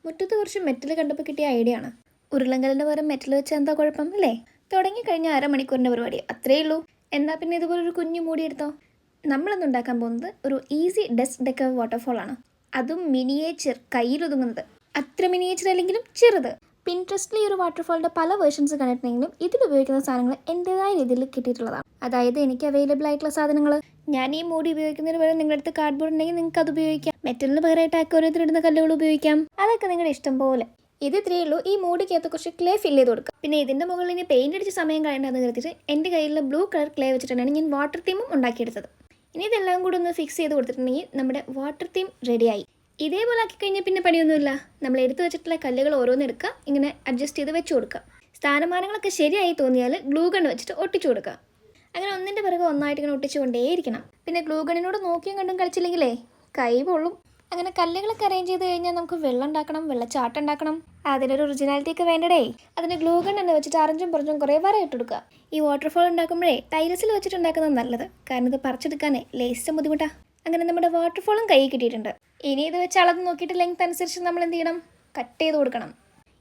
മുറ്റത്ത് കുറച്ച് മെറ്റൽ കണ്ടപ്പോൾ കിട്ടിയ ഐഡിയ ആണ്. ഉരുളങ്കലിൻ്റെ പകരം മെറ്റൽ വെച്ചാൽ എന്താ കുഴപ്പം അല്ലേ? തുടങ്ങിക്കഴിഞ്ഞ അരമണിക്കൂറിൻ്റെ പരിപാടി അത്രയേ ഉള്ളൂ. എന്നാൽ പിന്നെ ഇതുപോലൊരു കുഞ്ഞു മൂടി എടുത്തോ. നമ്മളിന്ന് ഉണ്ടാക്കാൻ പോകുന്നത് ഒരു ഈസി ഡെസ്ക് ഡെക്കർ വാട്ടർഫോൾ ആണ്. അതും മിനിയേച്ചർ, കയ്യിലൊതുങ്ങുന്നത്. അത്ര മിനിയേച്ചർ അല്ലെങ്കിലും ചെറുത്. പിൻട്രസ്റ്റിൽ ഈ ഒരു വാട്ടർഫോളിൻ്റെ പല വേർഷൻസ് കണ്ടിട്ടുണ്ടെങ്കിലും ഇതിലുപയോഗിക്കുന്ന സാധനങ്ങൾ എൻ്റെതായ രീതിയിൽ കിട്ടിയിട്ടുള്ളതാണ്. അതായത് എനിക്ക് അവൈലബിൾ ആയിട്ടുള്ള സാധനങ്ങൾ. ഞാൻ ഈ മൂടി ഉപയോഗിക്കുന്നതിന് പകരം നിങ്ങളുടെ അടുത്ത് കാർഡ്ബോർഡ് ഉണ്ടെങ്കിൽ നിങ്ങൾക്ക് അത് ഉപയോഗിക്കാം. മെറ്റലിന് പകരമായിട്ട് അക്വേറിയത്തിലിടുന്ന കല്ലുകൾ ഉപയോഗിക്കാം. അതൊക്കെ നിങ്ങളുടെ ഇഷ്ടം പോലെ. ഇത് ഇത്രയേ ഉള്ളൂ. ഈ മൂടിക്കകത്ത് കുറച്ച് ക്ലേ ഫില്ല് ചെയ്ത് കൊടുക്കുക. പിന്നെ ഇതിൻ്റെ മുകളിൽ ഇനി പെയിൻ്റ് അടിച്ച് സമയം കളയേണ്ടതെന്ന് കരുതിയിട്ട് എൻ്റെ കയ്യിലുള്ള ബ്ലൂ കളർ ക്ലേ വെച്ചിട്ടാണ് ഞാൻ വാട്ടർ തീമും ഉണ്ടാക്കിയെടുത്തത്. ഇനി ഇതെല്ലാം കൂടി ഒന്ന് ഫിക്സ് ചെയ്ത് കൊടുത്തിട്ടുണ്ടെങ്കിൽ നമ്മുടെ വാട്ടർ തീം റെഡിയായി. ഇതേപോലെ ആക്കി കഴിഞ്ഞാൽ പിന്നെ പണിയൊന്നുമില്ല. നമ്മൾ എടുത്തു വെച്ചിട്ടുള്ള കല്ലുകൾ ഓരോന്ന് എടുക്കുക, ഇങ്ങനെ അഡ്ജസ്റ്റ് ചെയ്ത് വെച്ച് കൊടുക്കുക. സ്ഥാനമാനങ്ങളൊക്കെ ശരിയായി തോന്നിയാൽ ഗ്ലൂ ഗൺ വെച്ചിട്ട് ഒട്ടിച്ചു കൊടുക്കുക. അങ്ങനെ ഒന്നിൻ്റെ പിറകെ ഒന്നായിട്ട് ഇങ്ങനെ ഒട്ടിച്ചുകൊണ്ടേയിരിക്കണം. പിന്നെ ഗ്ലൂ ഗണ്ണിനോട് നോക്കിയും കണ്ടും കളിച്ചില്ലെങ്കിലേ കൈ പൊള്ളും. അങ്ങനെ കല്ലുകളൊക്കെ അറേഞ്ച് ചെയ്ത് കഴിഞ്ഞാൽ നമുക്ക് വെള്ളം ഉണ്ടാക്കണം, വെള്ളച്ചാട്ടം ഉണ്ടാക്കണം. അതിനൊരു ഒറിജിനാലിറ്റി ഒക്കെ വേണ്ടടേ. അതിന് ഗ്ലൂ ഗൺ തന്നെ വെച്ചിട്ട് അറഞ്ചും പുറഞ്ഞും കുറേ വര ഇട്ടെടുക്കുക. ഈ വാട്ടർഫോൾ ഉണ്ടാക്കുമ്പോഴേ ടൈൽസിൽ വെച്ചിട്ട് ഉണ്ടാക്കുന്നത് നല്ലത്. കാരണം ഇത് പറിച്ചെടുക്കാനേ ലേശം ബുദ്ധിമുട്ടാണ്. അങ്ങനെ നമ്മുടെ വാട്ടർഫോളും കൈ കിട്ടിയിട്ടുണ്ട്. ഇനി ഇത് വെച്ച് അളന്ന് നോക്കിയിട്ട് ലെങ്ത് അനുസരിച്ച് നമ്മൾ എന്ത് ചെയ്യണം? കട്ട് ചെയ്ത് കൊടുക്കണം.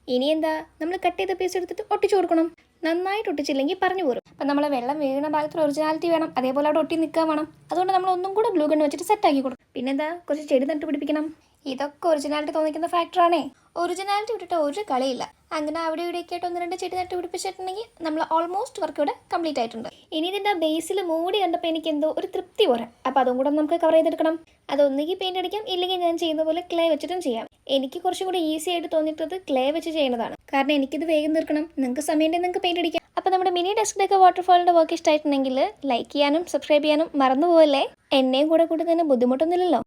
ഇനി എന്താ, നമ്മൾ കട്ട് ചെയ്ത പീസ് എടുത്തിട്ട് ഒട്ടിച്ചു കൊടുക്കണം. നന്നായിട്ട് ഒട്ടിച്ചില്ലെങ്കിൽ പറഞ്ഞു പോരും. അപ്പം നമ്മൾ വെള്ളം വീണ ഭാഗത്തിൽ ഒറിജിനാലിറ്റി വേണം, അതേപോലെ അവിടെ ഒട്ടി നിൽക്കാൻ വേണം. അതുകൊണ്ട് നമ്മൾ ഒന്നും കൂടെ ഗ്ലൂ ഗൺ വെച്ചിട്ട് സെറ്റാക്കി കൊടുക്കും. പിന്നെന്താ, കുറച്ച് ചെടി നട്ട് പിടിപ്പിക്കണം. ഇതൊക്കെ ഒറിജിനാലിറ്റി തോന്നിക്കുന്ന ഫാക്ടറാണേ. ഒറിജിനാലിറ്റി വിട്ടിട്ട് ഒരു കളിയില്ല. അങ്ങനെ അവിടെ ഇവിടെയൊക്കെ ആയിട്ട് 1-2 ചെടി നട്ട് പിടിപ്പിച്ചിട്ടുണ്ടെങ്കിൽ നമ്മൾ ഓൾമോസ്റ്റ് വർക്ക് ഇവിടെ കംപ്ലീറ്റ് ആയിട്ടുണ്ട്. ഇനി ഇതിൻ്റെ ബേസിൽ മൂടി കണ്ടപ്പോൾ എനിക്ക് എന്തോ ഒരു തൃപ്തി പോരാ. അപ്പോൾ അതും കൂടെ നമുക്ക് കവർ ചെയ്തെടുക്കണം. അതൊന്നുകിൽ പെയിൻ്റ് അടിക്കാം, ഇല്ലെങ്കിൽ ഞാൻ ചെയ്യുന്ന പോലെ ക്ലേ വെച്ചിട്ടും ചെയ്യാം. എനിക്ക് കുറച്ചും കൂടി ഈസി ആയിട്ട് തോന്നിയിട്ടത് ക്ലേ വെച്ച് ചെയ്യുന്നതാണ്. കാരണം എനിക്കിത് വേഗം തീർക്കണം. നിങ്ങൾക്ക് സമയം ഉണ്ടെങ്കിൽ നിങ്ങൾക്ക് പെയിൻ്റ് അടിക്കാം. അപ്പോൾ നമ്മുടെ മിനി ഡെസ്ക് ഡെക്കർ വാട്ടർഫോളിൻ്റെ വർക്ക് ഇഷ്ടമായിട്ടുണ്ടെങ്കിൽ ലൈക്ക് ചെയ്യാനും സബ്സ്ക്രൈബ് ചെയ്യാനും മറന്നു പോകല്ലേ. എന്നെയും കൂടെ കൂട്ടുന്നതിന് ബുദ്ധിമുട്ടൊന്നുമില്ലല്ലോ.